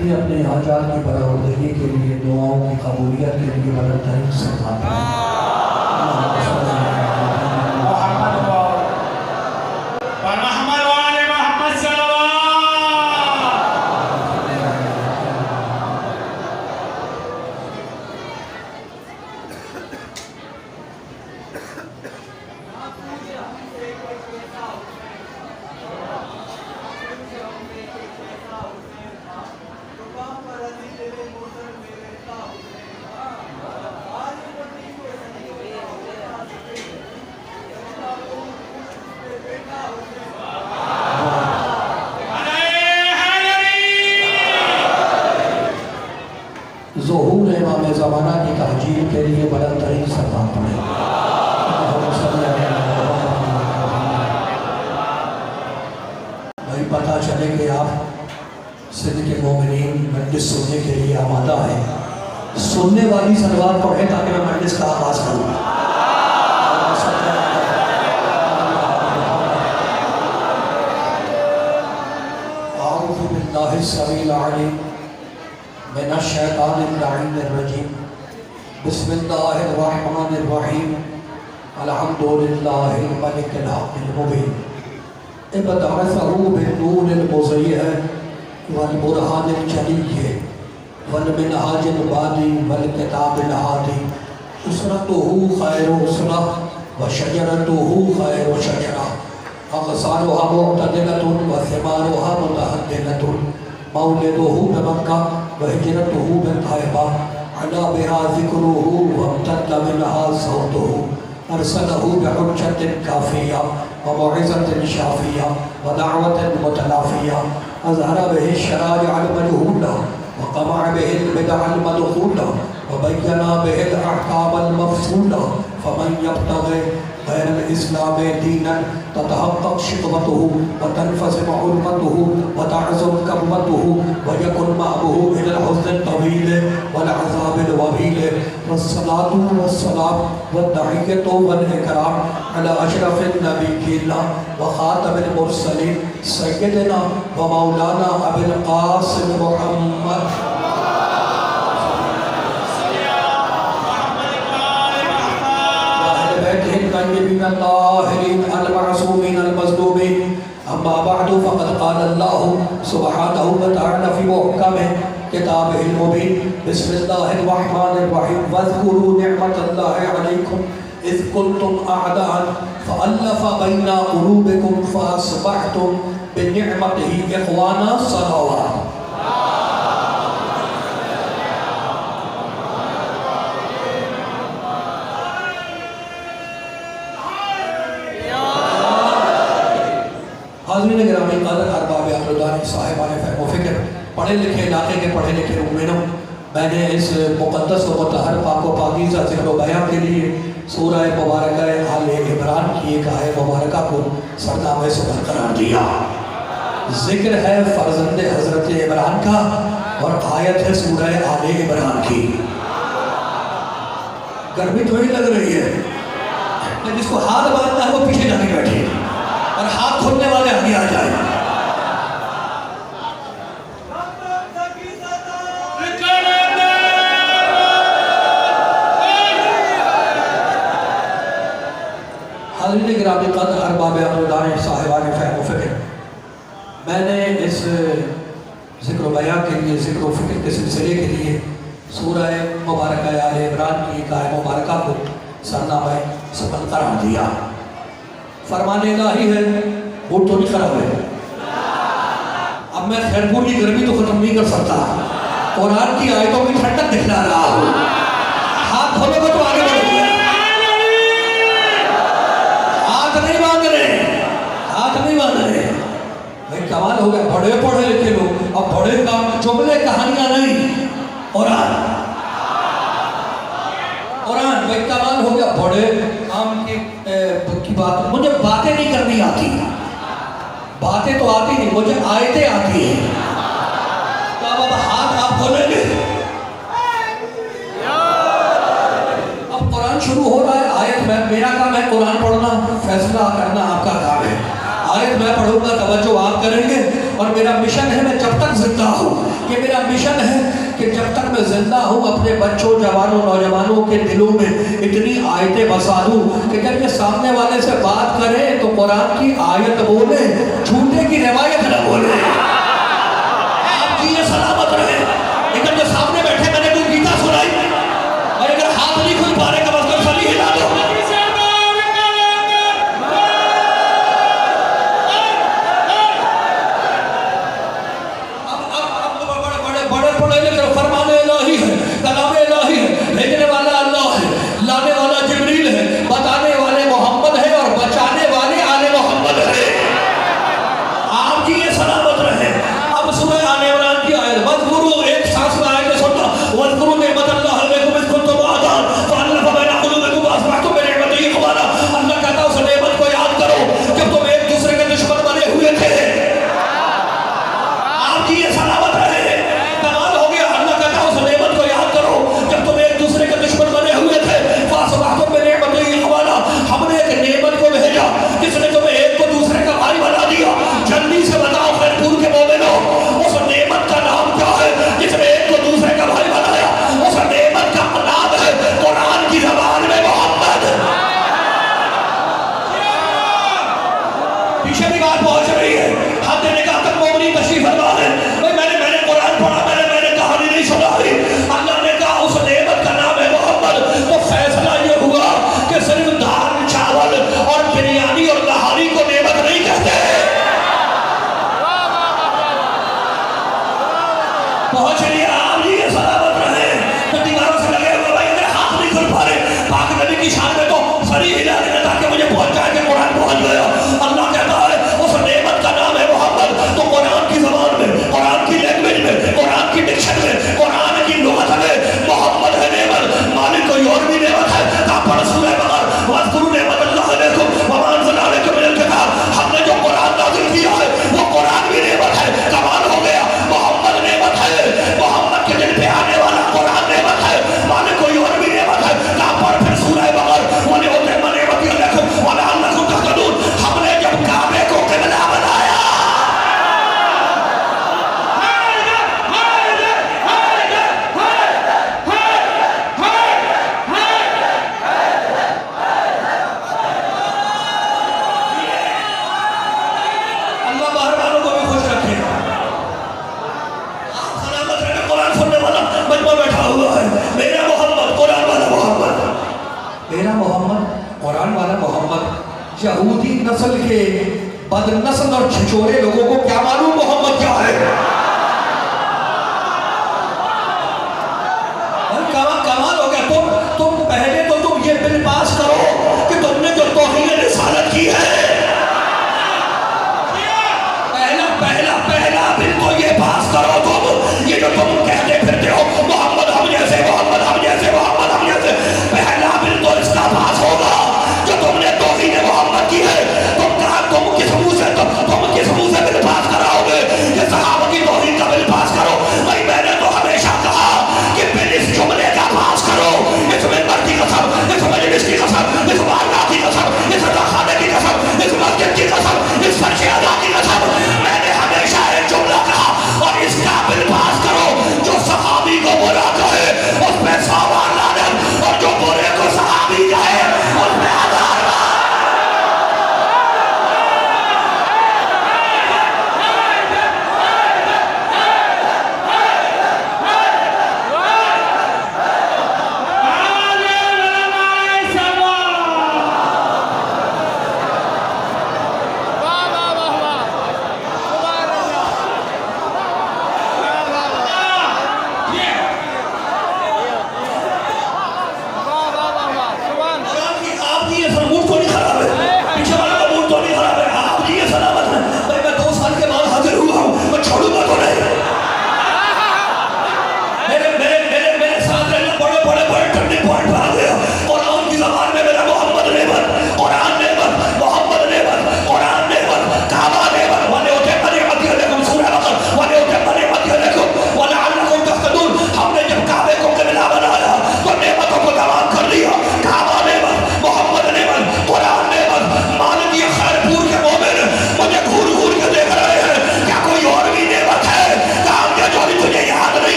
अपने अपने हाजात की बराबरी के लिए, दुआओं की कबूलियत के लिए मदद तरीक से ज़हूर इमाम ज़माना की तहजीर के लिए बड़ा तरीन सलाम पढ़े। भाई पता चले कि आप सिद्ध के मोमिनीन मजलिस सुनने के लिए आमादा है, सुनने वाली सलवात पढ़े ताकि मैं मजलिस का आगाज़ करूँ। आऊज़ु बिल्लाहि समीइल अलीम मिनश्शैतानिर्रजीम। बिस्मिल्लाहिर्रहमानिर्रहीम। अल्हम्दुलिल्लाहिल मलिकिल हक़्क़िल मुबीन। इब्तअसहु बिन्नूरिल मुज़य्यन वल बुरहानिल जलिय्य वल मिनहाजिल बादी वल किताबिल हादी। उसरतुहु खैरु उसरह व शजरतुहु खैरु शजरह। अग़सालुहा मुअतदिलतुन व सिमारुहा मुतहद्दिलतुन। मौलिदुहु बिमक्का व हिजरतुहु बित्तैबा। अला बिहा ज़िक्रुहु वम्तद्द मिनहा सौतुहु। अरसलहु बिहुज्जतिन काफ़िया व मौइज़तिन शाफ़िया व दअवतिन मुतलाफ़िया। अज़हरा बिहि शराइअल मजहूला व क़मअ बिहिल बिदअल मदख़ूला व बय्यना बिहिल अहकामल मफ़सूला। फ़मन यब्तग़ि गैरल इस्लामि दीनन ततहक़्क़क़ शिक़वतुहु व तनफ़ज़िम हुर्मतुहु व तअज़्ज़म कम्मतुहु व यकुन मअबुहु इलल हुज़्नित तवील वल अज़ाबिल वबील। वस्सलातु वस्सलाम वत्तहिय्यतु वल इकराम अला अशरफिन नबिय्यीन व ख़ातमिल मुरसलीन सय्यदिना व मौलाना अबिल क़ासिम मुहम्मद अम्मा बअदु फ़क़द क़ाल अल्लाहु सुब्हानहु व तआला फ़ी मुहकमि किताबिहिल मुबीन। बिस्मिल्लाहिर रहमानिर रहीम। वज़्कुरू निअमतल्लाहि अलैकुम इज़ कुन्तुम अअदाअन फ़अल्लफ़ बैना क़ुलूबिकुम फ़अस्बहतुम बिनिअमतिही इख़वाना सवाआ। हाज़रीन गिरामी क़दर अरबाब अक़ल साहिबान फ़हम व फ़िक्र, पढ़े लिखे इलाके के पढ़े लिखे मुमिनों, मैंने इस मुक़द्दस व मुतहहर पाक व पाकीज़ा ज़िक्र व बयान के लिए सूरह मुबारका आले इमरान की एक आयत मुबारका को सरनामे से बरकरार दिया। ज़िक्र है फ़र्ज़ंद हज़रत इमरान का और आयत है सूरह आले इमरान की। गर्मी थोड़ी लग रही है, जिसको हाथ बांधना है वो पीछे जाके बैठे और हाथ खोलने वाले आगे आ जाए। हाज़रीन गिरामी क़द्र अरबाब अक़ल साहिबान फ़हम व फ़िक्र, मैंने इस ज़िक्र बयान के लिए ज़िक्र व फ़िक्र के सिलसिले के लिए सूरह मुबारका आले इमरान की एक आयत मुबारका को सरनामा से बरकरार दिया। फरमान इलाही है, वो तो नहीं खराब है। अब मैं खैरपुर की गर्मी तो खत्म नहीं कर सकता, कुरान की आयतों की ठंडक दिखला रहा हूँ। हाथ खोलोगे तो आगे बढ़ोगे, हाथ नहीं बांध रहे, हाथ नहीं बांध रहे। भाई कमाल हो गया, बड़े पढ़े लिखे लोग अब बड़े काम जुमले कहानियां नहीं, कुरान कुरान। भाई कमाल हो गया, बड़े काम की बात। मुझे बातें नहीं करनी आती, बातें तो आती नहीं, मुझे आयतें आती हैं। तो अब हाथ आप खोलेंगे, अब कुरान शुरू हो रहा है। आयत में मेरा काम है कुरान पढ़ना, फैसला करना आपका काम है। आयत मैं पढ़ूंगा, तवज्जो आप करेंगे और मेरा मिशन है, मैं जब तक जिंदा हूँ ये मेरा मिशन है कि जब तक मैं जिंदा हूँ अपने बच्चों, जवानों, नौजवानों के दिलों में इतनी आयतें बसा दूँ कि जब ये सामने वाले से बात करें तो कुरान की आयत बोले, झूठे की रिवायत न बोले। आप जी ये सलामत रहे। लेकिन जो सामने बैठे मैंने कोई गीता सुनाई और अगर हाथ नहीं खुल पा रहे कम से कम सभी हिला दो। यहूदी नस्ल के बदनस्ल और छिछोरे लोगों को क्या मालूम मोहम्मद क्या है। कमाल हो गया। तुम पहले तो तुम ये बिल पास करो कि तुमने जो तौहीद रिसालत की है, पहला बिल तो ये पास करो। तुम ये जो तुम कहते फिरते हो मोहम्मद हम जैसे, मोहम्मद हम जैसे, मोहम्मद हम जैसे, पहला बिल तो इसका पास होगा जो तुमने तौहीद मोहम्मद की है। तुम किस मुंह से बिल पास कराओगे? ये सहाबा की तौहीद का बिल पास करो। भाई मैंने तो हमेशा कहा कि बिल इस जुमले का पास करो, इस मिंबर की कसम, इस मजलिस की कसम, इस वारदात की कसम, इस खाने की कसम, इस मस्जिद की कसम, इस फर्श अदा की कसम, मैंने हमेशा एक जुमला कहा और इसका बिल पास करो जो सहाबा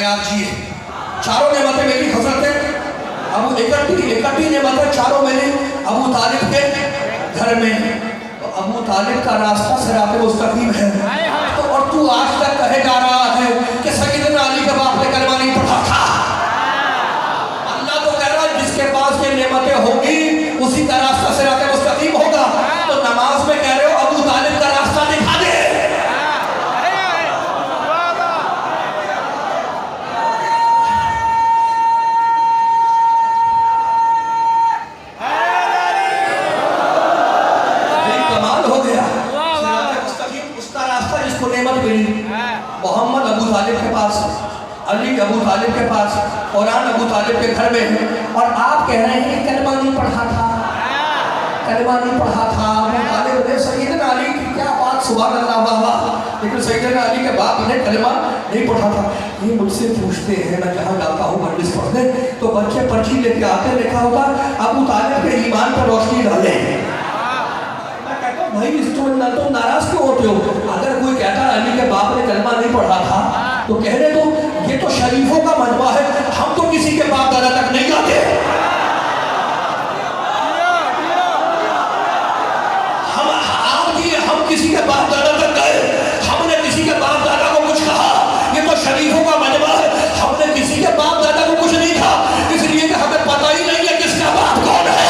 आप जिए। चारों नेमतें मिली हजरत अबू, इकट्ठी नेमतें चारों मिली अबू तालिब के घर में। तो अबू तालिब का रास्ता सिराते मुस्तकीम है। तो और तू आज तक कहे जा रहा है कि सैयदना अली के बाप ने कलमा नहीं पढ़ा था। अल्लाह तो कह रहा है जिसके पास ये नेमतें होगी उसी का रास्ता सिराते मुस्तकीम होगा। तो नमाज में कह रहे हो अबू तालिब का रास्ता दिखा दे। मोहम्मद अबू तालिब के पास, अली अबू तालिब के पास, कुरान अबू तालिब के घर में है। और आप कह रहे हैं कलमा नहीं पढ़ा था, कलमा नहीं पढ़ा था। अबू तालिब ने सैयदना अली की क्या बात, सुभान अल्लाह वाह वाह, लेकिन सैयदना अली के बाप ने कलमा नहीं पढ़ा था। ये मुझसे पूछते हैं, मैं जहाँ जाता हूँ मजलिस पढ़ने तो बच्चे पर्ची लेके आते, लिखा होता अबू तालिब के ईमान पर रोशनी डाले। भाई तुम नाराज क्यों होते हो? अगर कोई कहता है अली के बाप ने कलमा नहीं पढ़ा था तो कहने दो, ये तो शरीफों का मजमा है, हम तो किसी के बाप दादा तक नहीं जाते। हम किसी के बाप दादा तक गए, हमने किसी के बाप दादा को कुछ कहा, ये तो शरीफों का मजमा है, हमने किसी के बाप दादा को कुछ नहीं कहा, इसलिए कि हमें पता ही नहीं है किसका बाप कौन है।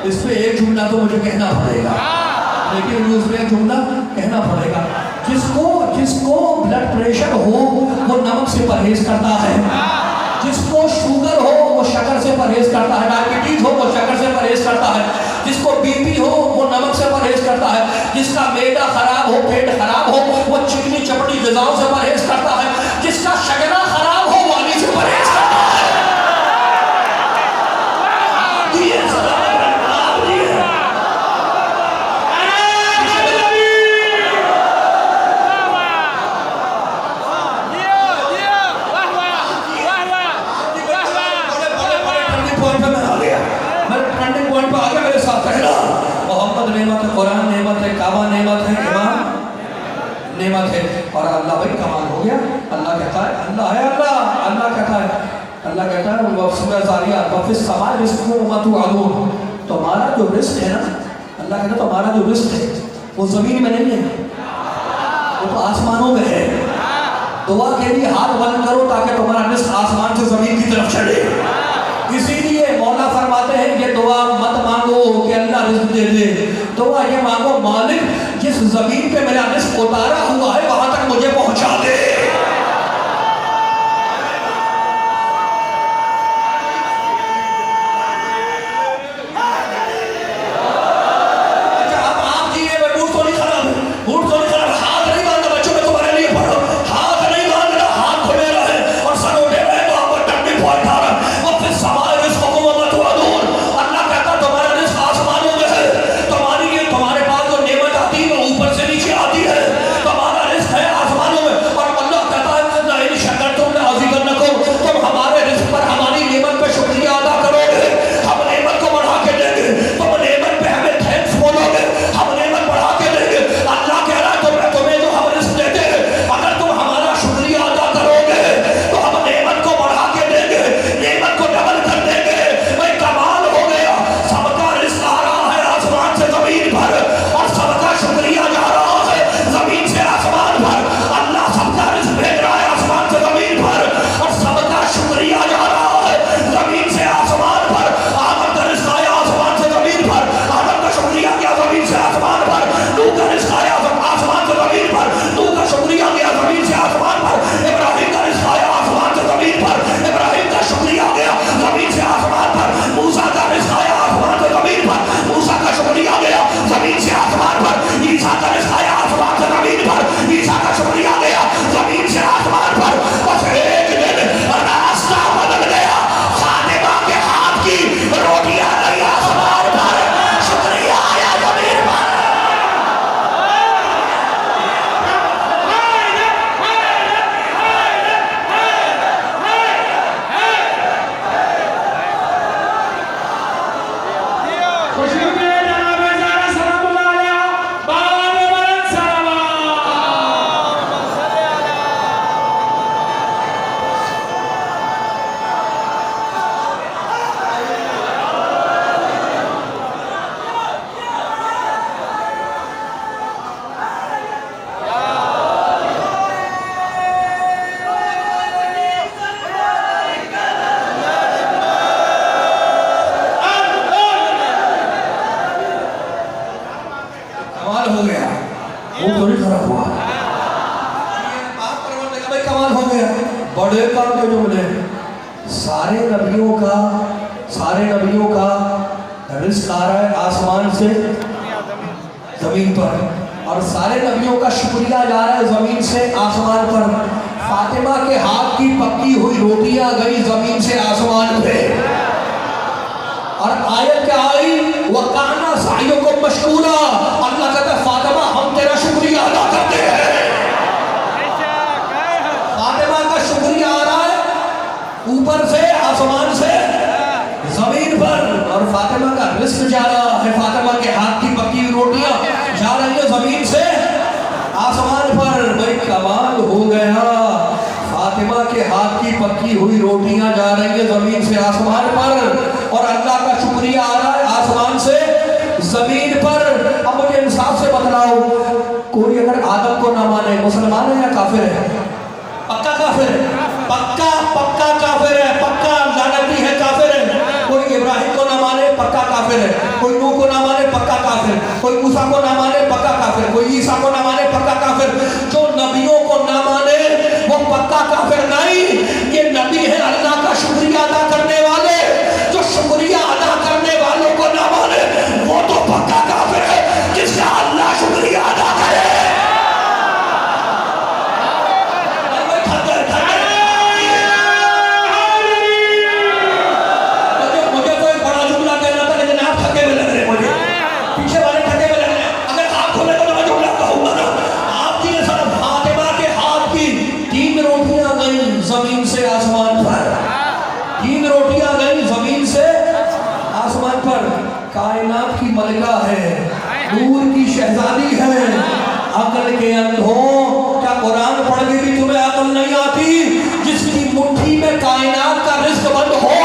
इस पे एक जुमला तो मुझे कहना पड़ेगा, लेकिन न्यूज़ में एक जुमला कहना पड़ेगा। जिसको ब्लड प्रेशर हो वो नमक से परहेज करता है, जिसको शुगर हो वो शक्कर से परहेज करता है, डायबिटीज हो वो शक्कर से परहेज करता है, जिसको बीपी हो वो नमक से परहेज करता है, जिसका मैदा खराब हो, पेट खराब हो वो चिकनी चपटी ग़िज़ाओं से परहेज करता है, जिसका शगना खराब हो वो अली से परहेज करता है। मोहम्मद नेमत है, कुरान नेमत है, काबा नेमत है, इमाम नेमत है। और अल्लाह भाई कमाल हो गया। अल्लाह कहता है अल्लाह है, अल्लाह कहता है, अल्लाह कहता है सूरह ज़ारियात वाफिस समा रिज़्क़ुहुम व मा तुअदून, तुम्हारा जो रिस्क है ना, अल्लाह कहता है तुम्हारा जो रिस्क है वो ज़मीन में नहीं है, वो तो आसमानों में है। दुआ के लिए हाथ बंद करो ताकि तुम्हारा रिस्क आसमान से ज़मीन की तरफ चढ़े। इसीलिए मौला फरमाते हैं ये दुआ मत मांगो कि अल्लाह रिज़्क़ दे दे, दुआ ये मांगो मालिक जिस ज़मीन पे मेरा रिस्क उतारा हुआ है वहां तक मुझे पहुंचा दे। हो गया, वो थोड़ी खराब हुआ। भाई कमाल हो गया, बड़े काम के जो मिले। सारे नबियों का रिस्क आ रहा है आसमान से जमीन पर, और सारे नबियों का शुक्रिया जा रहा है जमीन से आसमान पर। फातिमा के हाथ की पकी हुई रोटियां गई जमीन से आसमान पे, और आयत क्या आई, वकाना साइयों को मशकूरा। अल्लाह कहता है फातिमा हम तेरा शुक्रिया अदा करते हैं। फातिमा का शुक्रिया आ रहा है ऊपर से आसमान से जमीन पर, और फातिमा का रिस्क जा रहा है, फातिमा के हाथ की पकी हुई रोटियां जा रही है जमीन से आसमान पर। भाई कमाल हो गया, फातिमा के हाथ की पकी हुई रोटियां जा रही है जमीन से आसमान पर, और अल्लाह का शुक्रिया आ रहा है आसमान से जमीन पर। अब मुझे इंसाफ से बतलाओ, कोई अगर आदम को ना माने मुसलमान है या काफिर है? पक्का काफिर है, पक्का काफिर है, पक्का लानती है, काफिर है। कोई इब्राहिम को ना माने पक्का काफिर है, कोई नूह को ना माने पक्का काफिर, कोई मूसा को ना माने पक्का काफिर, कोई ईसा को ना माने पक्का काफिर। जो नबियों को ना माने वो पक्का काफिर नहीं, ये नबी है अल्लाह का शुक्रिया अदा करने वाले। जो शुक्रिया अदा करने वालों को ना माने वो तो पक्का काफिर है, जिसका अल्लाह शुक्रिया अदा करे। जमीन से आसमान पर 3 रोटियां गई जमीन से आसमान पर। कायनात की मलिका है, नूर की शहजादी है, अकल के अंधों। क्या कुरान पढ़ के भी तुम्हें अकल नहीं आती? जिसकी मुट्ठी में कायनात का रिस्क बंद हो,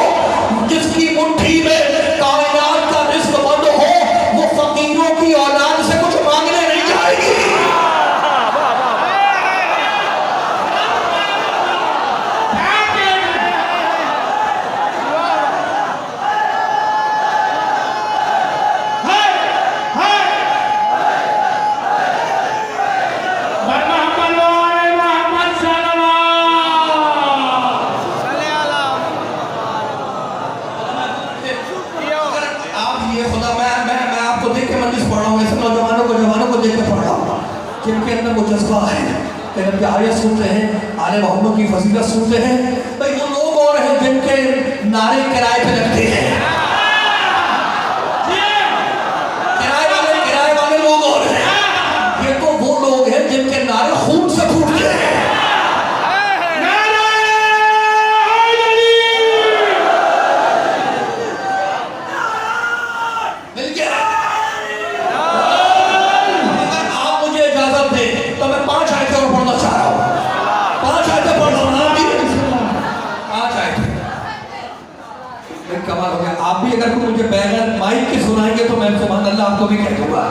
जिसकी मुट्ठी में कायनात का रिस्क बंद हो, वो फकीरों की औलाद से कुछ मांगने नहीं जाएगी। जिनके अंदर वो जज्बा है, नबी की आयत सुनते हैं, आले मोहम्मद की फजीलत सुनते हैं। भाई वो लोग और हैं जिनके नारे किराए पे लगते हैं, किराए वाले लोग और हैं। ये तो वो लोग हैं जिनके नारे खून से फूटते हैं। अगर मुझे बगैर माइक के सुनाएंगे तो मैं सुभान अल्लाह आपको भी कह दूंगा,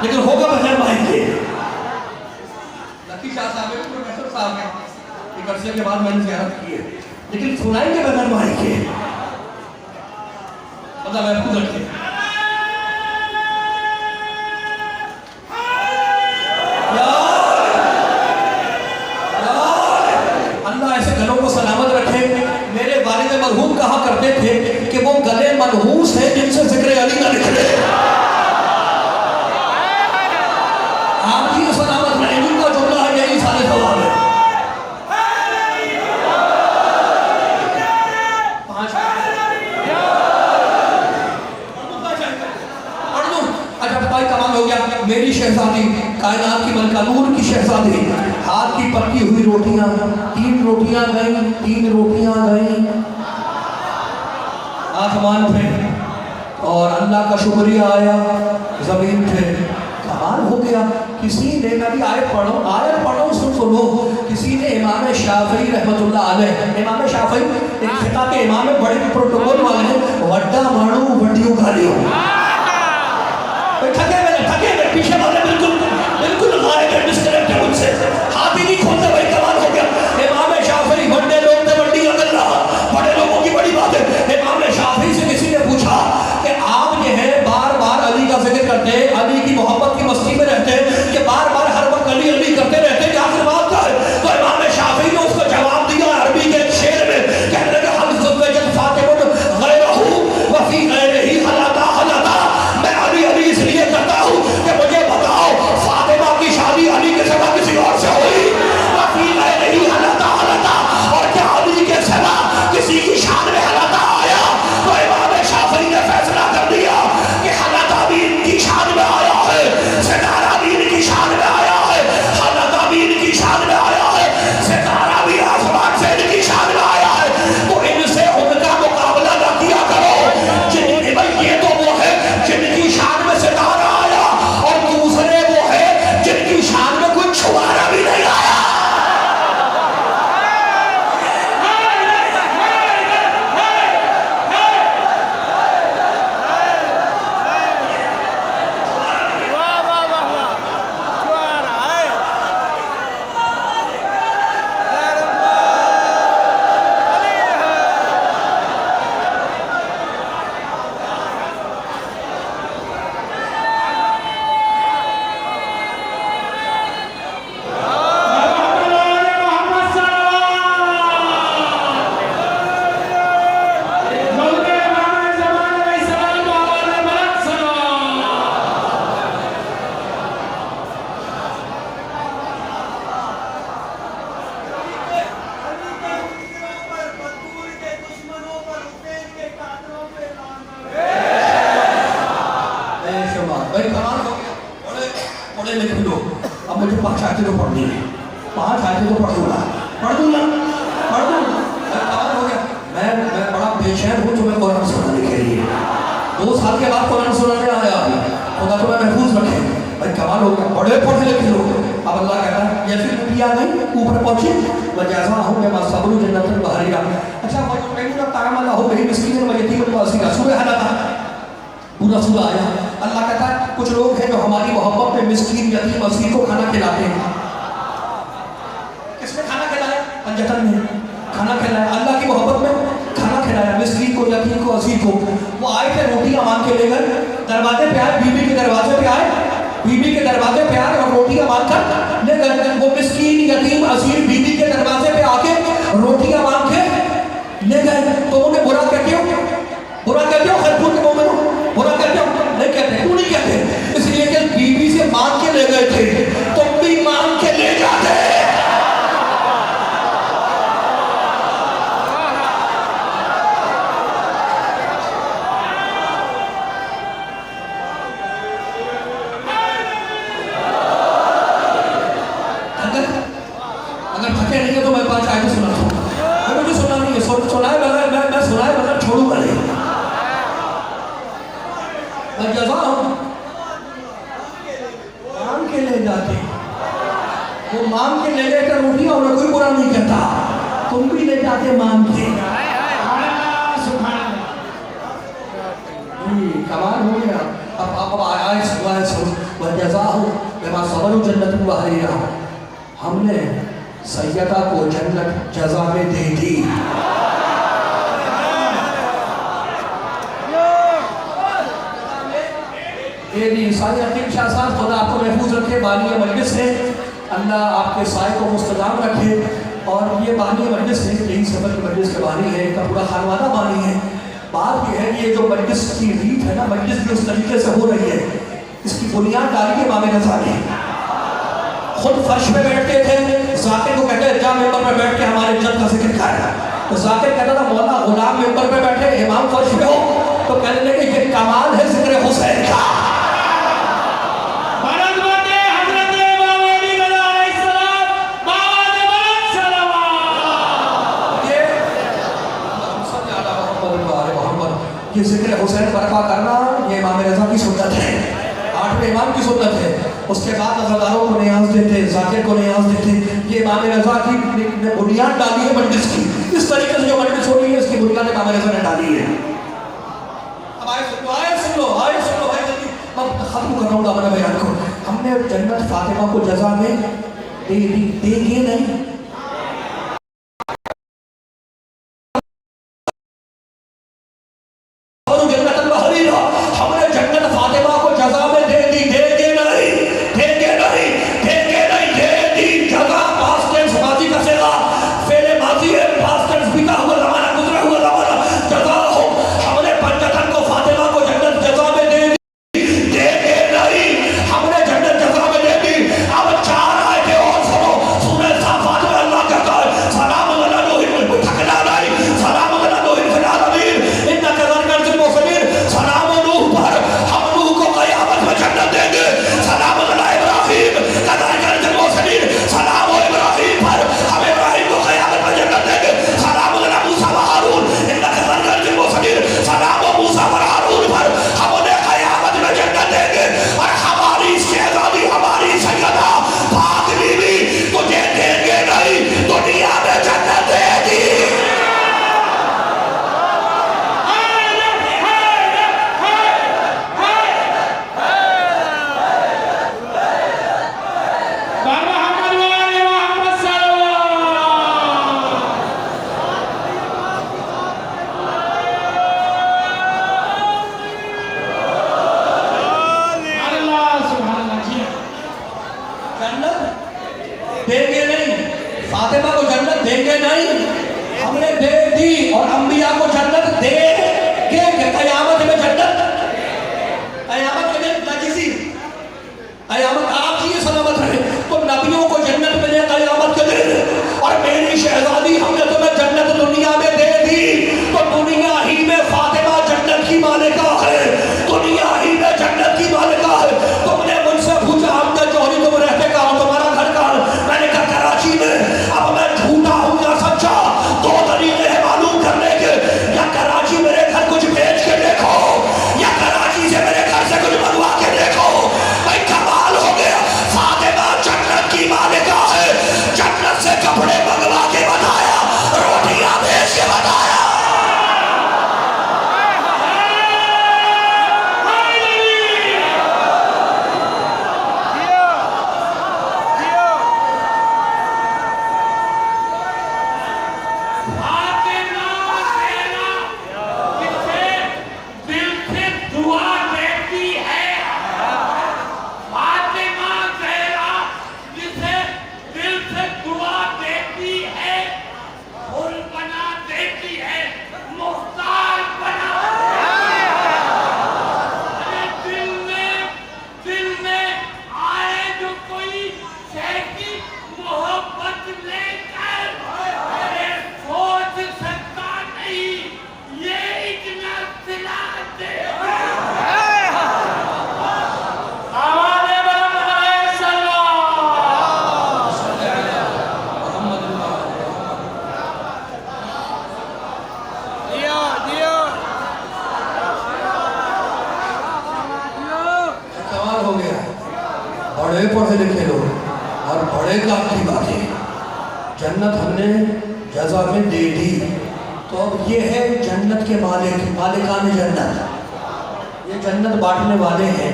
लेकिन होगा बगैर माइक के। लकी शाह साहब है, प्रोफेसर साहब हैं, एक अरसे के बाद मैंने ज़ियारत की है, लेकिन सुनाएंगे बगैर माइक के। मतलब मैं खुद रखिए अल्लाह ऐसे गलों को सलामत रखे। मेरे वालिद मरहूम कहा करते थे कि वो गले मनहूस है जिनसे जिक्र अली ना निकले। आप ही सलामत रहे, जिनका जुमला है यही सारे सवाल है। अच्छा भाई कमाल हो गया। मेरी शहजादी, कायनात की मलका, नूर की शहजादी, हाथ की पकी हुई रोटियां, 3 रोटियां गई आसमान पे, और अल्लाह का शुक्रिया आया जमीन पे। कमाल हो गया। किसी ने, मैं भी आयत पढ़ो सुनो। किसी ने इमाम शाफई रहमतुल्लाह अलैह, इमाम शाफई एक फिक़ह के इमाम में, बड़े प्रोटोकॉल वाले हैं, वड्डा मानू वड्डियों गालियों। थके हुए पीछे वाले बिल्कुल गायब है, डिस्कनेक्ट है उनसे, हाथ ही नहीं खोलते। भाई कमाल हो गया। इमाम शाफई बड़े लोग थे, बड़ी अकल रहा, बड़े लोगों की बड़ी बात है। इमाम शाफई से किसी ने पूछा कि आप ये है बार बार अली का जिक्र करते, अली की मोहब्बत की मस्ती में रहते, भाई कमाल हो गया, पढ़े लिख लो। अब मुझे 5 आयतें तो पढ़नी है, 5 आयतें तो पढ़ दूंगा। कमाल हो गया। मैं बड़ा बेचैन हूँ तुम्हें कुरान सुनाने के लिए। 2 साल के बाद कुरान सुनाने आया, खुदा तुम्हें महफूज रखे। भाई कमाल हो गया, बड़े पढ़े लिखे लोग। अब अल्लाह कहता है जैसे नबी आ गई ऊपर पहुंचे, वजैसा हूँ मैं सबरू जन्नतुल बहरिया। अच्छा वयुतईमुना ताअम हो गई मिस्कीन व यतीमन व असीरा, सूरह हल था, पूरा सूरा आया। अल्लाह कहता है कुछ लोग हैं जो हमारी मोहब्बत में मिस्कीन यतीम असीर को खाना खिलाते हैं। किसने खाना खिलाया? पंजतन में खाना खिलाया, अल्लाह की मोहब्बत में खाना खिलाया मिस्कीन को, यतीम को, असीर को। वो आए थे रोटियां मांग के लेकर, दरवाजे पे आए, बीबी के दरवाजे पे आए, बीबी के दरवाजे पे आए और रोटियां मांग कर ले गए। वो मिस्कीन यतीम असीर बीबी के दरवाजे पे आके रोटियां मांग के ले गए। तो उन्हें बुरा कहते हो, बुरा कहते हो, खैर के मोमिनो बुरा कहते हो? नहीं कहते। क्यों नहीं कहते? इसलिए कि बीबी से मांग के ले गए थे, तुम भी मांग के ले जाते। अगर थके नहीं है तो मैं 5 आयतें सुनाता हूँ। मुझे सुना नहीं है, सुनाए मैं सुनाए मतलब छोड़ूंगा नहीं। मैं जज़ा हूँ, मांग के ले जाते, वो मांग के ले गए कर रोटियां, उन्हें कोई बुरा नहीं कहता। तुम भी ले जाते मांग के। कमाल हो गया। अब आए सुन वजज़ा हूँ मैं सबरू जन्नतुल बहरिया, हमने सैयदा को जन्नत जज़ा में दे दी। ईसाई हकीम शाह साहब खुदा आपको महफूज रखे, बानी मजलिस है, अल्लाह आपके साए को मुस्तदाम रखे। और ये बानी मजलिस है, यही सफर की मजलिस के बानी है, इनका पूरा खानवाना बानी है। बात यह है कि ये जो मजलिस की रीत है ना, मजलिस जो इस तरीके से हो रही है, इसकी बुनियाद डाली है इमाम रज़ा ने। खुद फर्श पे बैठते थे, जाकिर को कहते हैं जा मेंबर पे बैठ के हमारे इज्जत का जिक्र कर। तो जाकिर कहता था मौला गुलाम मेंबर पे बैठे, इमाम फर्श पे हो। तो कहने लगे ये कमाल है जिक्र हुसैन का। ये जिक्र हुसैन बरपा करना ये इमाम रज़ा की सुन्नत है, 8वें इमाम की सुन्नत है। उसके बाद अज़ादारों को नियाज देते, जाकिर को नियाज देते। ये इमाम रज़ा की बुनियाद डाली है मजलिस की। इस तरीके से जो मजलिस हो रही है इसकी बुनियाद इमाम रज़ा ने डाली है। अब आए सुन लो भाई, जल्दी मैं खत्म कर रहा हूँ अपने बयान को। हमने जन्नत फातिमा को जज़ा में दे दी, देंगे नहीं। हमने जन्नत फातिमा को जज़ा में दे दी, देंगे नहीं, दे दी जज़ा। पास्ट टेंस माजी का सेगा, फेले माजी है, पास्ट टेंस बीता हुआ ज़माना, गुज़रा हुआ ज़माना, जज़ा हो। हमने पंजतन को फातिमा को जन्नत जज़ा में दे दी, देंगे नहीं, हमने जन्नत जज़ा में दे दी। अब 4 आयतें और सुनो। सूरह साफ़ात में अल्लाह कहता है सलाम अला नूह, थकना नहीं, सलाम अला नूह फिल आलमीन, इन्नका लमिनल मुरसलीन। सलाम नूह पर, हम नूह को क़यामत में जन्नत देंगे। सलाम अला इब्राहीम, कज़ालिका मुरसलीन, सलाम इब्राहीम पर, हम इब्राहीम को क़यामत में जन्नत देंगे। सलाम अला मूसा व हारून, इन्नका लमिनल मुरसलीन, सलाम मूसा व हारून पर, हम उन्हें क़यामत में जन्नत देंगे। और हमारी शहज़ादी, हमारी सैयदा पाक बीबी तुझे देंगे नहीं, दुनिया में जन्नत देगी। देंगे नहीं, फातिमा को जन्नत देंगे नहीं, हमने दे दी। और अंबिया को जन्नत दे के क़यामत में जन्नत, क़यामत के दिन नजीसी, क़यामत आप ये सलामत रहे तो नबियों को जन्नत मिले क़यामत के दिन। और मेरी शहजादी हमने तुम्हें जन्नत दुनिया में दे दी, तो दुनिया ही में फातिमा जन्नत की मालिका है, दुनिया ही में जन्नत की मालिका है। बड़े पढ़े लिखे लोग और बड़े काम की बातें। जन्नत हमने जज़ा में दे दी, तो अब ये है जन्नत के मालिक, मालिकान जन्नत, ये जन्नत बांटने वाले हैं,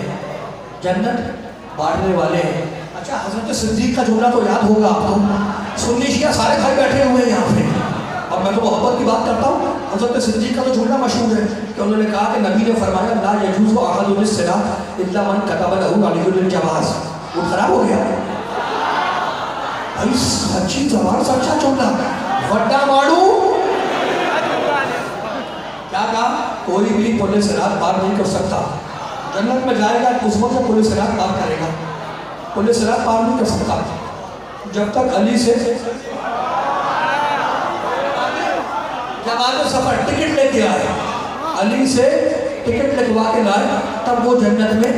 जन्नत बांटने वाले हैं। अच्छा, हज़रत सिद्दीक़ का जुमला तो याद होगा आपको, सुन्नी शिया सारे भाई बैठे हुए हैं यहाँ पे, और मैं तो मोहब्बत की बात करता हूँ। हज़रत सिद्दीक़ का तो जुमला मशहूर है कि उन्होंने कहा कि नबी ने फरमाया ला यजूज़ु अहदुन बिस्सिलाह इल्ला मन कतब लहू अलीयुल जवाज़। वो खराब हो गया भाई, सच्ची जबान सच्चा जुमला, वड्डा मारू क्या कहा, कोई भी पुलिस रात पार नहीं कर सकता, जन्नत में जाएगा उस वक्त पुलिस रात पार करेगा, पुलिस रात पार नहीं कर सकता जब तक अली से जमात सफर टिकट लेके आए, अली से टिकट लगवा के लाए, तब वो जन्नत में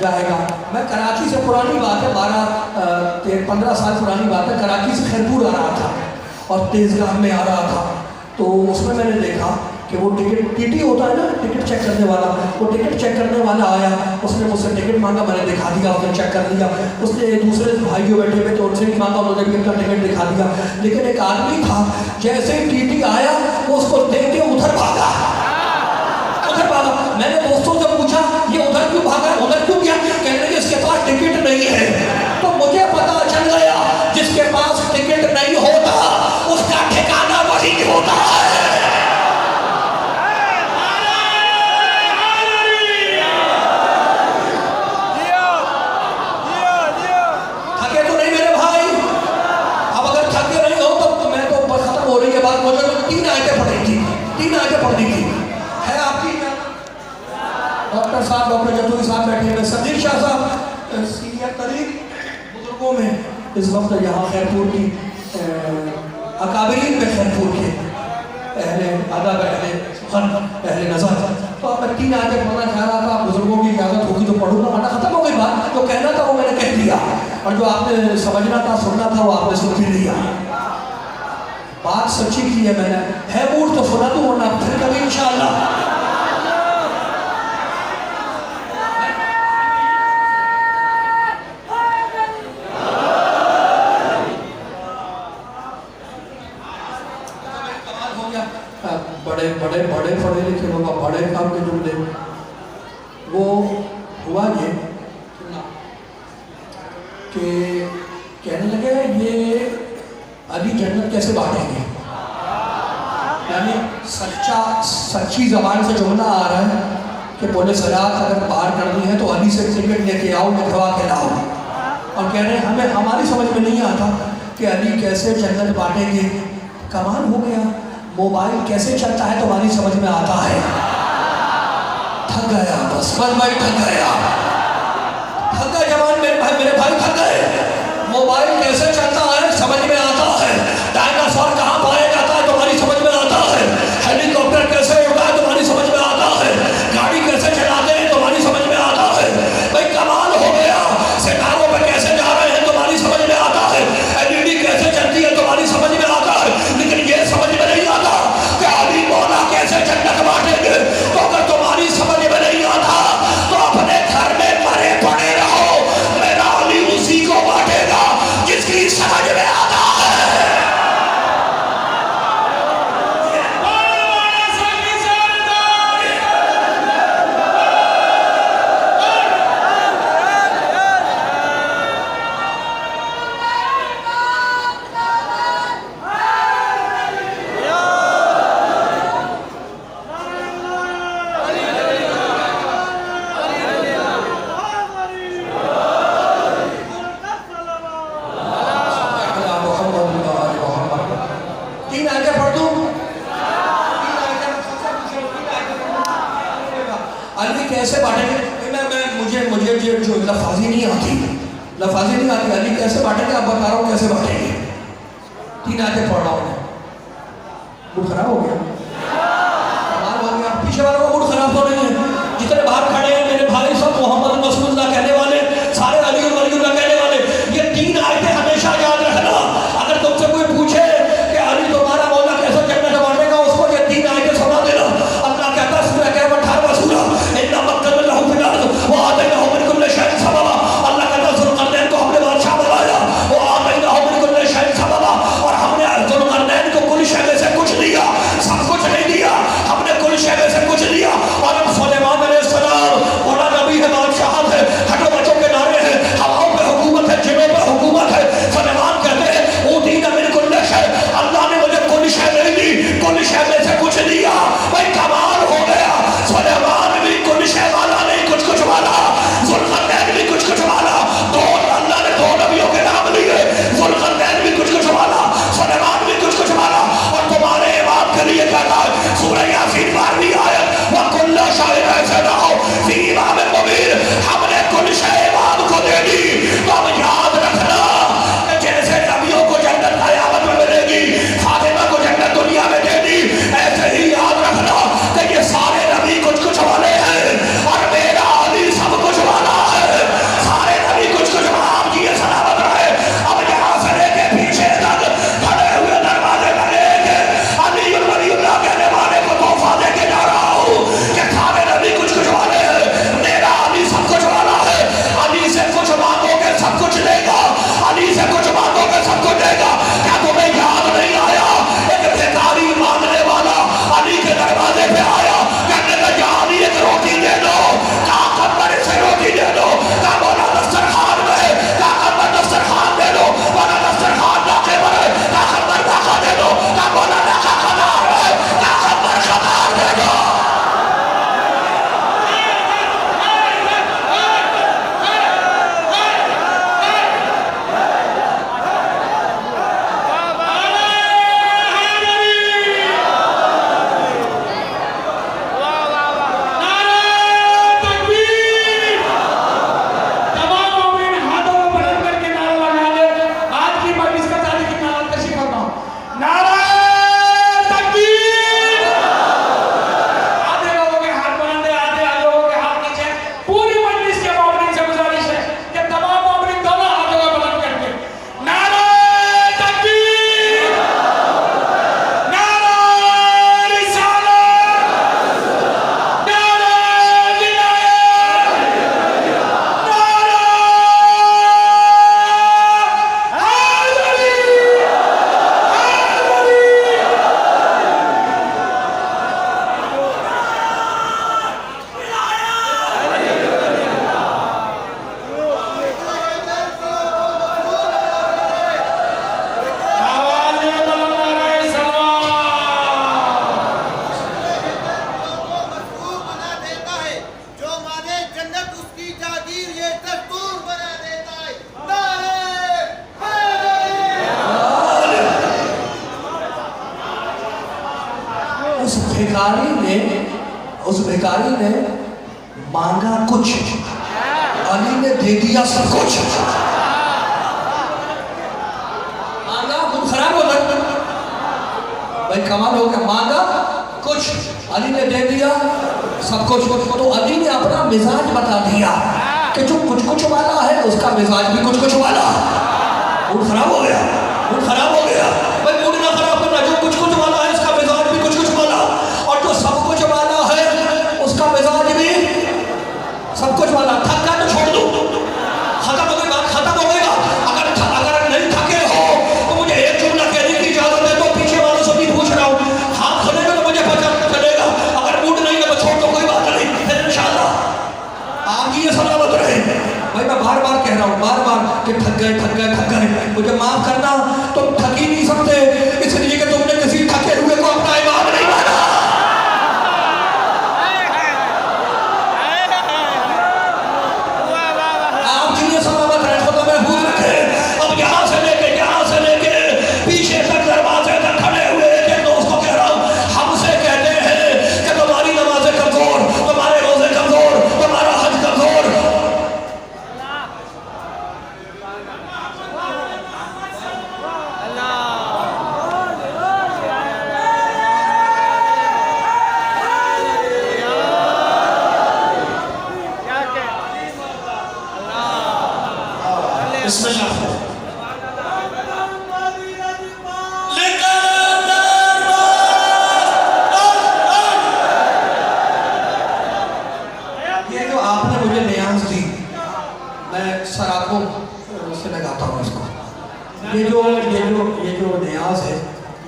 जाएगा। मैं कराची से, पुरानी बात है, 12-15 साल पुरानी बात है, कराची से खैरपुर आ रहा था और तेज़गाह में आ रहा था, तो उसमें मैंने देखा कि वो टिकट टीटी होता है ना, टिकट चेक करने वाला, वो टिकट चेक करने वाला आया, उसने मुझसे टिकट मांगा, मैंने दिखा दिया, उसने चेक कर लिया। उसने दूसरे भाई जो बैठे हुए थे उनसे भी मांगा, उन्होंने भी अपना टिकट दिखा दिया। लेकिन एक आदमी था, जैसे ही टीटी आया वो उसको देख के उधर भागा, उधर भागा। मैंने दोस्तों से पूछा ये उधर क्यों भागा, उधर क्यों गया? कहने लगे इसके पास टिकट नहीं है। तो मुझे पता चल गया जिसके पास टिकट नहीं होता उसका ठिकाना वही होता है। थके तो नहीं मेरे भाई? अब अगर थके नहीं हो तो मैं तो खत्म हो रही है बात। मुझे तो 3 आयतें पढ़ी थी, 3 आयतें पढ़ी थी। है आपकी डॉक्टर साहब, डॉक्टर जतूरी साहब बैठे हुए, सदीर शाह साहब सीनियर तरीन बुजुर्गों में इस वक्त यहाँ खैरपुर की अकाबरीन में, खैरपुर के अहले अदब, अहले फन, अहले नज़र। तो अब मैं 3 आयतें पढ़ना चाह रहा था, बुजुर्गों की इजाज़त होगी तो पढ़ूंगा, वरना खत्म हो गई बात। जो कहना था वो मैंने कह दिया, और जो आपने समझना था, सुनना था, वो आपने सुन भी लिया। बात सच्ची की है मैंने, है मूड तो सुना दूँ, वरना फिर कभी इंशाअल्लाह। बड़े बड़े बड़े पढ़े लिखे लोग, बड़े काम के जुमले, वो हुआ ये कि कहने लगे ये अली जन्नत कैसे बांटेंगे, यानी सच्ची जबान से जुमला आ रहा है कि पुलिस रात अगर पार करनी है तो अली से टिकट लेके आओ, लिखवा के लाओ। और कह रहे हैं हमें, हमारी समझ में नहीं आता कि अली कैसे जन्नत बांटेंगे। कमाल हो गया, मोबाइल कैसे चलता है तुम्हारी समझ में आता है। थक गया बस, भाई थक गया, थक गए जवान, मेरे भाई थक गए। मोबाइल कैसे चलता है समझ में आता है, डायनासोर कहाँ पाया जाता है तुम्हारी समझ में आता है, हेलीकॉप्टर कैसे उड़ता है तुम्हारी समझ में आता है, गाड़ी कैसे चलाते हैं तुम्हारी समझ में आता है। भाई कमाल हो गया, सितारों पे कैसे जा रहे हैं तुम्हारी समझ में आता है, एलईडी कैसे चलती है तुम्हारी समझ में आता है। लेकिन ये समझ में नहीं आता कि अली मौला कैसे जन्नत बांटेंगे। तो अगर तुम्हारी समझ में नहीं आता तो अपने घर में मरे पड़े रहो, मेरा अली उसी को बांटेगा जिसकी समझ में आता है। कैसे बांटेंगे? मुझे जो लफाजी नहीं आती, अली कैसे बांटेंगे? अब बता रहा हूँ कैसे बांटेंगे। 3 आयतें पढ़ रहा हूँ, मूड खराब हो गया, कमाल हो गया। पीछे वालों का मूड खराब तो नहीं है, जितने बाहर खड़े हैं मेरे भाई सब मोहम्मद रसूलुल्लाह कहने वाले, सारे अली वलीउल्लाह कहने वाले। ये 3 आयतें हमेशा याद रखना। अगर तुमसे कोई पूछे कि अली तुम्हारा मौला कैसे जन्नत बांटेगा, उसको ये 3 आयतें सुना देना। अल्लाह कहता है सूरह कहफ 18वां सूरा, इन्ना मक्कन लहू फिल अर्द व आतैनाहु मिन कुल्लि शैइन सबबा। अल्लाह कहता है उस भिखारी ने मांगा कुछ, अली ने दे दिया सब कुछ। मांगा कुछ, खराब हो गया भाई, कमाल हो गया। मांगा कुछ, अली ने दे दिया सब कुछ। तो अली ने अपना मिजाज बता दिया कि जो कुछ कुछ वाला है उसका मिजाज भी कुछ कुछ वाला। मूड खराब हो गया, मूड खराब हो गया भाई, मूड ना खराब करना। जो कुछ कुछ वाला है उसका मिजाज भी कुछ कुछ वाला, और जो सब कुछ वाला है उसका मिजाज भी सब कुछ वाला। थक गया तो छोड़ दो, खत्म हो गई बात, खत्म हो गई बात। अगर नहीं थके हो तो मुझे एक जुमला कहने की इजाजत है, तो पीछे वालों से भी पूछ रहा हूँ, हाथ खुलेगा तो मुझे पता चलेगा। अगर मूड नहीं है तो छोड़ दो, कोई बात नहीं, फिर इंशाल्लाह आप ये सलामत रहे। भाई मैं बार बार कह रहा हूँ, बार बार कि थक गए थक गए थक गए, मुझे माफ करना, तुम थक ही नहीं सकते इसलिए कि तुमने किसी थके हुए को अपना इमाम नहीं माना।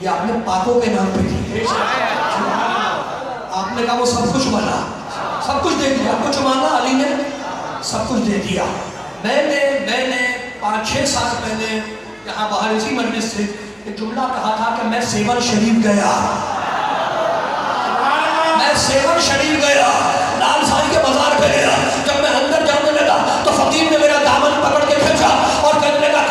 ये आपने पाकों के नाम पे दी। आपने कहा वो सब कुछ मांगा, सब कुछ दे दिया, कुछ मांगा अली ने सब कुछ दे दिया। मैंने 5-6 साल पहले यहाँ बाहर इसी मजलिस से एक जुमला कहा था कि मैं सेवन शरीफ गया, मैं सेवन शरीफ गया, लाल साई के बाजार पे गया। जब मैं अंदर जाने लगा तो फकीर ने मेरा दामन पकड़ के खींचा और कहने लगा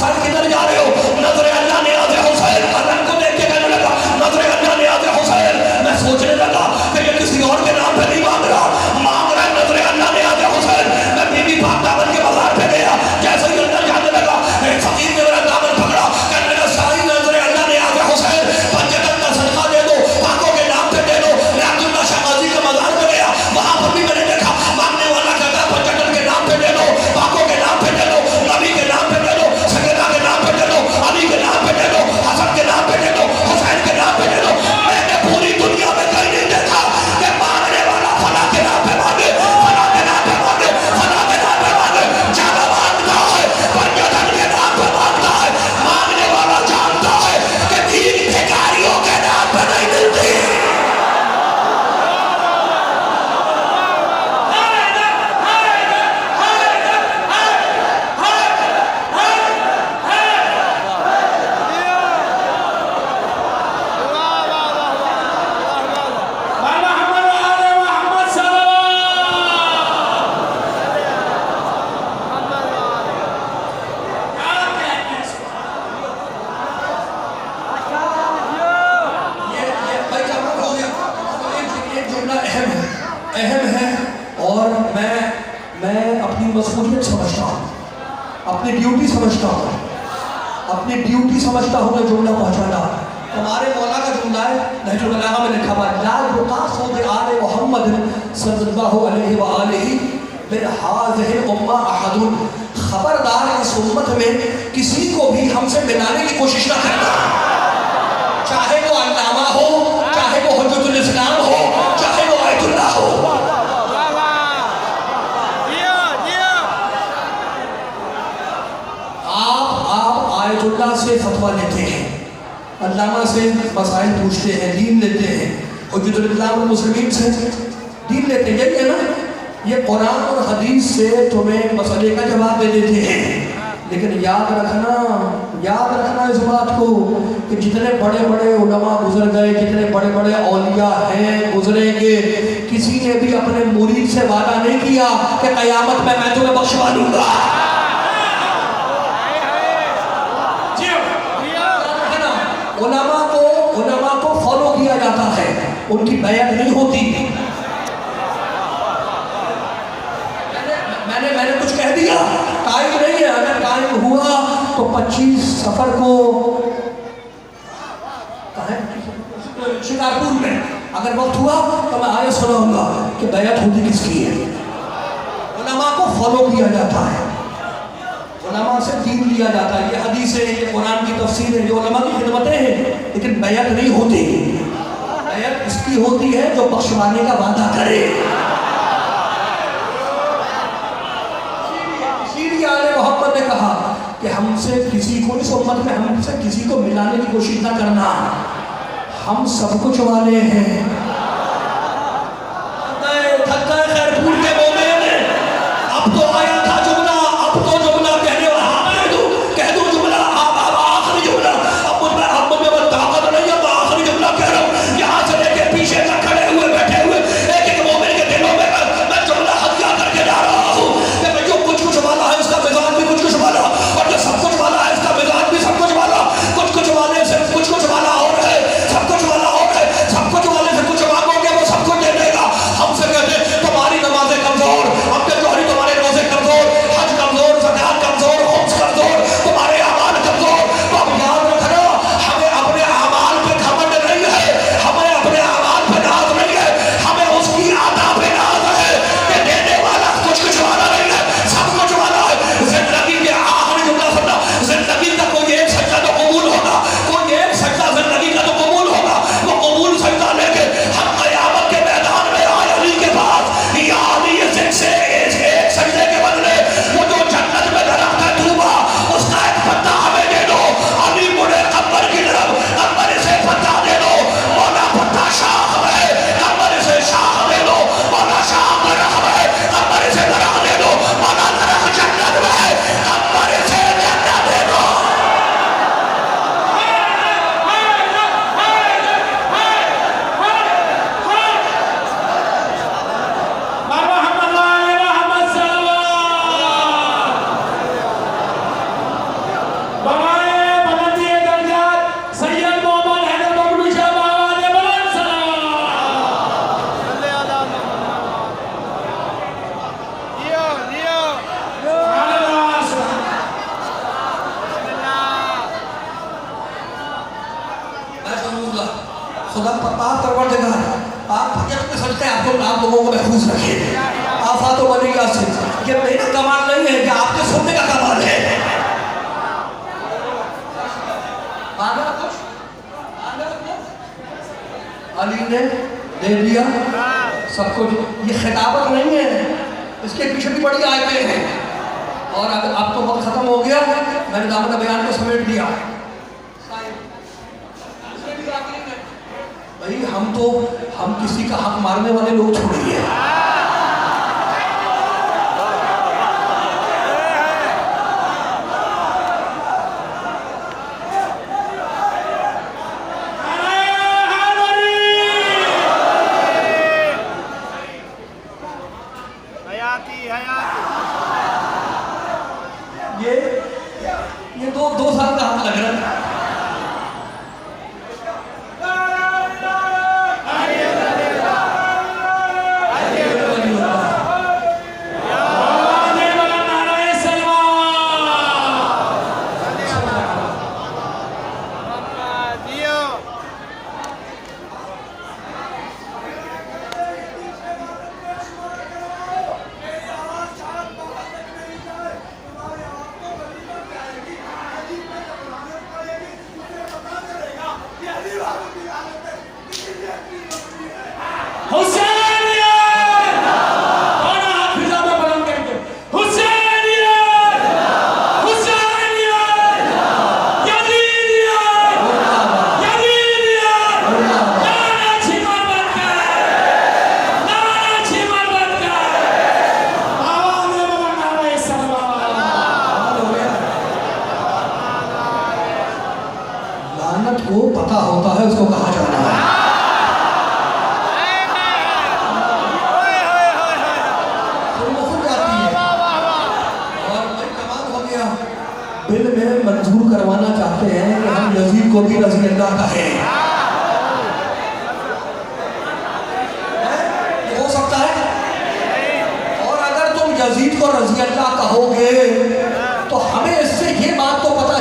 सारे किधर जा रहे हो? नजरे अल्लाह ने आते हुसैन को देख के कहने लगा नजरे अल्लाह ने आते हुसैन। मैं सोचने लगा कि ये किसी और के नाम पे नहीं मांग रहा, मांग रहा है नजरे अल्लाह ने आते हुसैन। मैं बीबी पाक दामन के बाजार पे गया, जैसे ही अंदर जाने लगा फकीर ने मेरा दामन पकड़ा, कहने लगा सारी नजरे अल्लाह ने आते हुसैन, पंजतन का सदका दे दो, पाकों के नाम पे दे दो। मैं अब्दुल्ला शाह गाजी के बाजार पे गया, वहां पर भी मैंने देखा मांगने वाला कहता पंजतन के नाम पे दे दो, पाकों के नाम पे दे दो, नबी के नाम पे दे दो, सगेदा के नाम पे दे दो, अली के नाम पे दे दो, हसन के नाम पे दे दो, हुसैन के नाम पे दे दो। मैंने पूरी दुनिया में कहीं नहीं देखा कि मांगने वाला फला के नाम पे मांगे, फला के नाम पे मांगे, फला के नाम पे मांगे। ज्यादा मांगता है पंजतन के नाम पे मांगता है, मांगने वाला जानता है कि दीन भिखारियों के नाम पे नहीं मिलती। अहम है और मैं अपनी मसऊलियत समझता हूँ, अपनी ड्यूटी समझता हूँ, अपनी ड्यूटी समझता हूँ मैं जुमला पहुँचाना। हमारे मौला का जुमला है नहजुल बलागा में लिखा हुआ ला युतासु बिआले मुहम्मद सल्लल्लाहु अलैहि व आलिहि मिन हाज़िहिल उम्मा अहदुन। खबरदार इस उम्मत में किसी को भी हमसे मिलाने की कोशिश ना करना, चाहे वो अल्लामा हो, चाहे वो हुज्जतुल इस्लाम हो, चाहे वो आयतुल्लाह हो। आप आयतुल्लाह से फतवा लेते हैं, अल्लामा से मसाइल पूछते हैं, दीन लेते हैं, हुज्जतुल इस्लाम और मुस्लिमीन से दीन लेते हैं, यही है ना। ये कुरान और हदीस से तुम्हें मसले का जवाब दे देते हैं। लेकिन याद रखना इस बात को कि जितने बड़े बड़े उलमा गुजर गए, जितने बड़े बड़े औलिया हैं गुजरेंगे, किसी ने भी अपने मुरीद से वादा नहीं किया कि क़यामत में मैं तुम्हें बख्शवा दूंगा। उलमा को फॉलो किया जाता है, उनकी बैत नहीं होती। तो 25 सफर को शिकारपुर में अगर वक्त हुआ तो मैं आगे सुनाऊंगा कि बैत होती किसकी है। उलमा को फॉलो किया जाता है, उलमा से दीन लिया जाता है। ये हदीस है, ये कुरान की तफसीर है, ये उलमा की खिदमतें हैं, लेकिन बैत नहीं होती। बैत इसकी होती है जो बख्शवाने का वादा करे। इसीलिए आले मोहम्मद ने कहा कि हमसे किसी को, इस उम्मत में हमसे किसी को मिलाने की कोशिश ना करना, हम सब कुछ वाले हैं। खैरपुर के मोमेन अब तो आया था जुमला, अब तो जुमला कहने वाला कह दूं जुमला, अब आखिरी जुमला। अब मुझ में ताकत नहीं है, तो आखिरी जुमला कह रहा हूँ। यहाँ से लेके पीछे तक खड़े हुए बैठे हुए एक एक मोमेन के दिलों में मैं जुमला हत्या करके जा रहा हूँ कि जो कुछ कुछ वाला है उसका मिजाज भी कुछ कुछ वाला, और जो सब कुछ वाला है उसका मिजाज भी सब कुछ वाला। कुछ कुछ वाले से कुछ कुछ वाला और है, सब कुछ वाला और है। सब कुछ वाले से कुछ मांगोगे वो सब कुछ दे देगा। हमसे कहते तुम्हारी नमाजें कमजोर, अब्दुल जोहरी तुम्हारे रोजे कमजोर, हज कमजोर, ज़कात कमजोर, खुम्स कमजोर, तुम्हारे अमाल कमजोर। तो अब याद रखना, हमें अपने अमाल पे घमंड नहीं है, हमें अपने अमाल पे नाज नहीं है, हमें उसकी अता पे नाज है कि देने वाला कुछ कुछ वाला नहीं है, सब कुछ वाला है। जिंदगी के आखिरी जुमला सुनना, जिंदगी का कोई एक सच्चा तो कबूल होगा, कोई एक सच्चा जिंदगी का तो कबूल होगा। वो कबूल सच्चा लेके हम क़यामत के मैदान में आए अली के पास, या अली जिनसे एक सजदे के बदले वो जो जन्नत में दरख्त है तूबा, उसका एक पत्ता हमें दे दो। अली मुड़े कब्र की तरफ, कब्र से पत्ता दे दो, मौला पत्ता शाख है, कब्र से शाख दे दो, मौला शाख दरख्त है, कब्र से दरख्त दे दो, मौला दरख्त जन्नत में है, कब्र से जन्नत दे दो। खुदा पाक परवरदिगार आप फजर में सजते आपको, आप लोगों को महफूज रखे आफात व बलिया से। ये मेरा कमाल नहीं है, ये आपके सुनने का कमाल है। अली ने दे दिया सब कुछ। ये खिताबत नहीं है, इसके पीछे भी बड़ी आयतें हैं। और अब तो वक्त खत्म हो गया, मैंने दामन बयान को समेट दिया। भाई हम किसी का हक मारने वाले लोग थोड़ी है। ये दो साल का हक लग रहा है। को पता होता है उसको कहाँ जाना है। बिल में मंजूर करवाना चाहते हैं कि हम यजीद को भी रज़ी अल्लाह कहें। हो सकता है। और अगर तुम यजीद को रज़ी अल्लाह कहोगे तो हमें इससे ये बात तो पता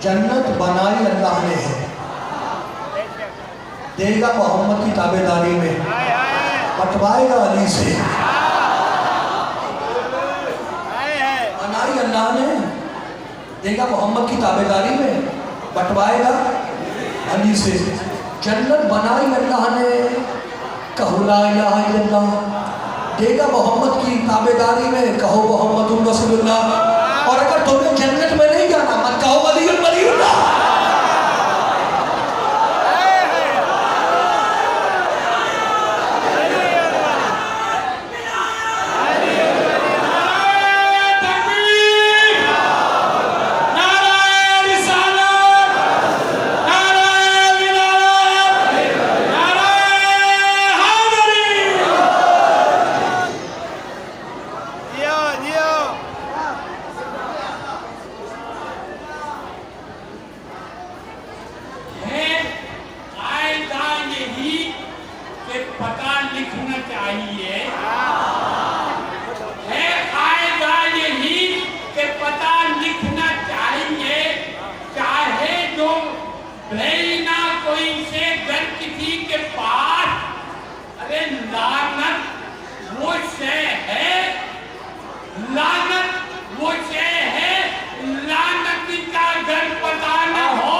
जन्नत बनाई अल्लाह ने है, देगा मोहम्मद की ताबेदारी में, बंटवाएगा अली से। बनाई अल्लाह ने, देगा मोहम्मद की ताबेदारी में, बंटवाएगा अली से। जन्नत बनाई अल्लाह ने, कहो ला इलाहा इल्लल्लाह, देगा मोहम्मद की ताबेदारी में, कहो मोहम्मदुर रसूलुल्लाह। और अगर तुम्हें जन्नत में नहीं जाना, मत कहो वलीउल्लाह। पता लिखना चाहिए है, कायदा यही कि पता लिखना चाहिए, चाहे जो भेजना कोई से घर किसी के पास, अरे लानत वो से है, लानत वो से है, लानत का घर पता न हो।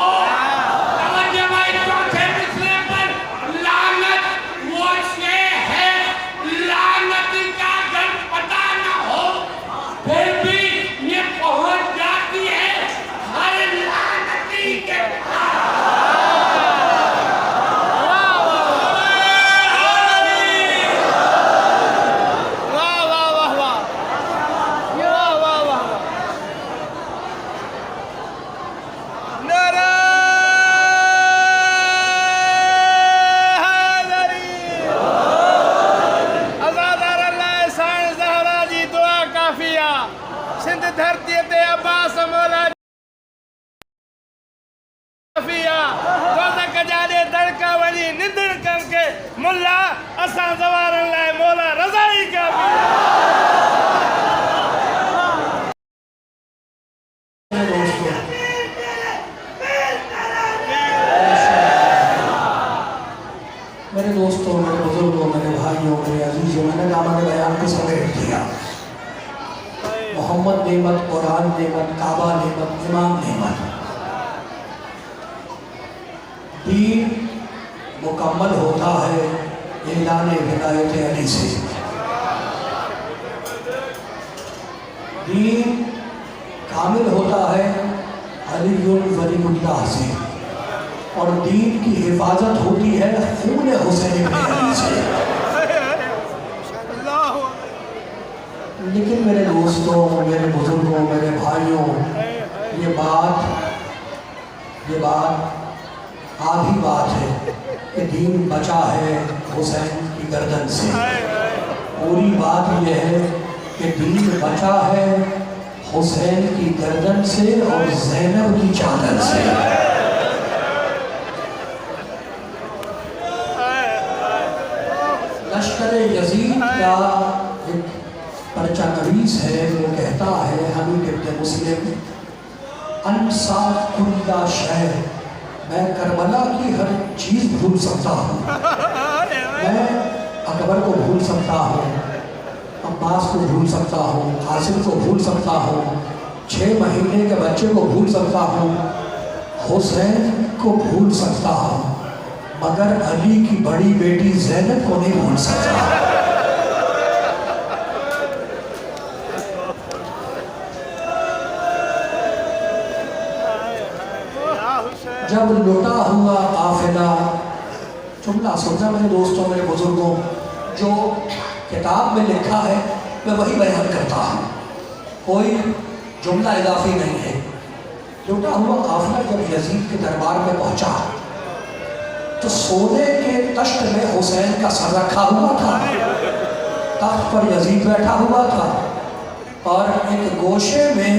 सिंध धरती ते अब्बास मौला रोज़क जाने दड़का वनी निंदड़ करके मुल्ला असा जवारन लाए मौला रज़ाई का मेरे दोस्तों, मेरे बुजुर्गों, मेरे भाइयों, मेरे अजीजों, मैंने दामन बयान को समेट दिया। मोहम्मद नेमत, कुरान नेमत, काबा नेमत, इमाम नेमत। दीन मुकम्मल होता है ऐलान विलायत अली से। दीन कामिल होता है अलीउल वलीउल्लाह से। और दीन की हिफाजत होती है खून हुसैन इब्न अली से। लेकिन मेरे दोस्तों, मेरे बुजुर्गों, मेरे भाइयों, ये बात आधी बात है कि दीन बचा है हुसैन की गर्दन से। पूरी बात यह है कि दीन बचा है हुसैन की गर्दन से और ज़ैनब की चादर से। लश्कर यजीद का एक पर्चा नवीस है, वो कहता है हमीद इब्न मुस्लिम, अनसा कुल्ला शय, मैं करबला की हर चीज़ भूल सकता हूँ। मैं अकबर को भूल सकता हूँ, अब्बास को भूल सकता हूँ, कासिम को भूल सकता हूँ, 6 महीने के बच्चे को भूल सकता हूँ, हुसैन को भूल सकता हूँ, मगर अली की बड़ी बेटी ज़ैनब को नहीं भूल सकता। जब लुटा हुआ काफिला, जुमला सुनना मेरे दोस्तों, मेरे बुजुर्गों, जो किताब में लिखा है मैं वही बयान करता हूँ, कोई जुमला इजाफी नहीं है। लुटा हुआ काफिला जब यजीद के दरबार में पहुँचा तो सोने के तख्त में हुसैन का सर रखा हुआ था, तख्त पर यजीद बैठा हुआ था और एक गोशे में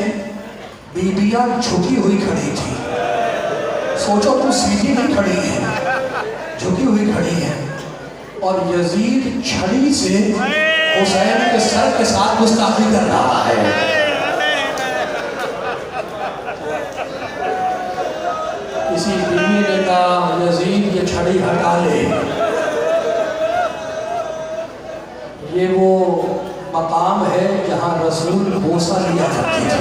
बीबियाँ झुकी हुई खड़ी थी। सोचो तुम सीधी नहीं खड़ी है, झुकी हुई खड़ी है, और यजीद छड़ी से हुसैन के सर के साथ गुस्ताखी कर रहा है। रसूल बोसा लिया करते थे।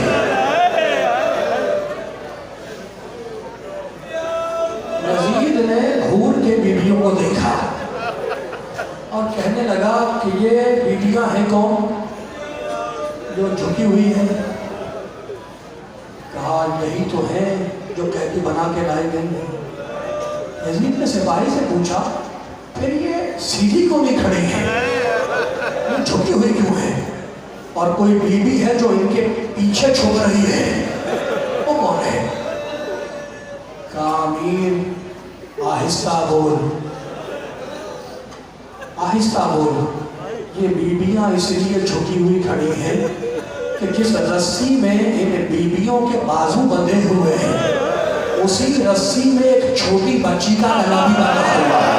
यजीद ने घूर के बीवियों को देखा और कहने लगा कि ये बीवियां हैं कौन जो झुकी हुई हैं? कहा यही तो है जो कैदी बना के लाई गई है। यजीद ने सिपाही से पूछा फिर ये सीधी क्यों नहीं खड़ी है, ये झुकी हुई क्यों है? और कोई बीवी है जो इनके पीछे छुप रही है, वो कौन है? कहा अमीर आहिस्ता बोल, आहिस्ता बोल। ये बीबियां इसलिए झुकी हुई खड़ी हैं कि जिस रस्सी में इन बीबियों के बाजू बंधे हुए हैं उसी रस्सी में एक छोटी बच्ची का गला भी बंधा हुआ है।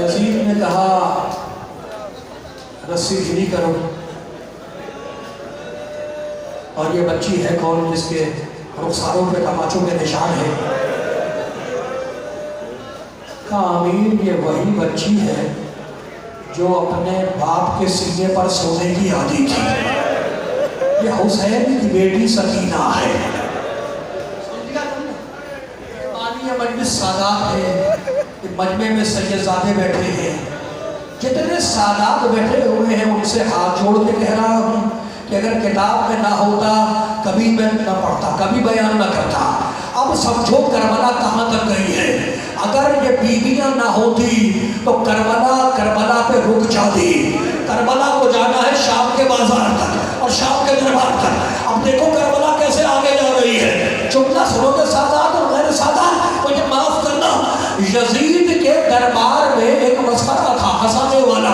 यजीद ने कहा रस्सी ढीली करो। और ये बच्ची है कौन जिसके रुखसारों पे तमाचों के निशान है? कहा अमीर ये वही बच्ची है जो अपने बाप के सीने पर सोने की आदी थी। ये हुसैन की बेटी सकीना है। मजलिस सादात है, मजमे में सैयदजादे बैठे हैं, जितने सादात बैठे हुए हैं उनसे हाथ जोड़ के कह रहा हूँ कि अगर किताब में ना होता कभी मैं ना पढ़ता, कभी बयान ना करता। अब समझो करबला कहाँ तक गई है। अगर ये बीवियां ना होती तो करबला पे रुक जाती। करबला को जाना है शाम के बाजार तक और शाम के दरबार तक। अब देखो करबला कैसे आगे जा रही है। चुपना सुनोगे सादात और मेरे सादात, मुझे माफ करना। यजीद के दरबार में एक मसखरा था हंसाने वाला।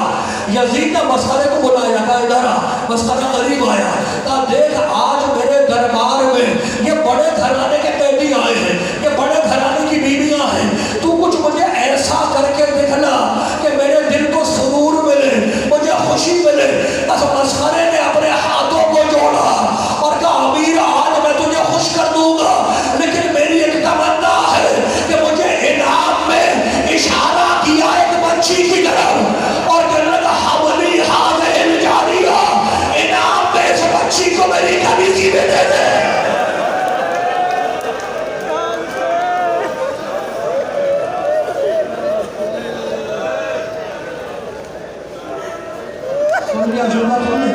यजीद ने मसखरे को बुलाया, कहा इधर आ। मसखरा करीब आया, कहा देख आज मेरे दरबार में ये बड़े घराने के कैदी आए हैं, ये बड़े घराने की बीवियां हैं। तू कुछ मुझे ऐसा करके दिखला कि मेरे दिल को सुरूर मिले, मुझे खुशी मिले। बस मसखरे ने अपने हाथों को जोड़ा और कहा अमीर आज मैं तुझे खुश कर दूंगा, लेकिन मेरी एक तमन्ना है कि मुझे इनाम में इशारा किया एक बच्ची की तरफ और हमली हाज़िल जारिया, इनाम में इस बच्ची को मेरी कमीज़ी में दे दे। सुन लिया तुमने?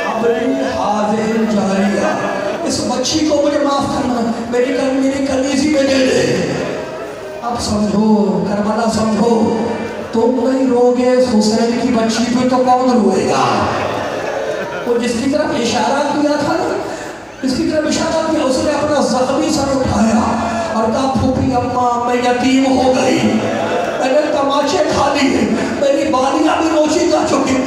हमली हाज़िल जारिया, इस बच्ची को मुझे माफ करना, मेरी कमीज़ी में दे दे। अब समझो करबला, समझो तुम नहीं रोगे हुसैन की बच्ची पे तो कौन रोएगा? वो जिसकी तरफ इशारा किया था ना, जिसकी तरफ इशारा किया उसने अपना जख्मी सर उठाया और कहा फूफी अम्मा मैं यतीम हो गई, मैंने तमाचे खा लिए, मेरी बालियां भी नोची जा चुकी,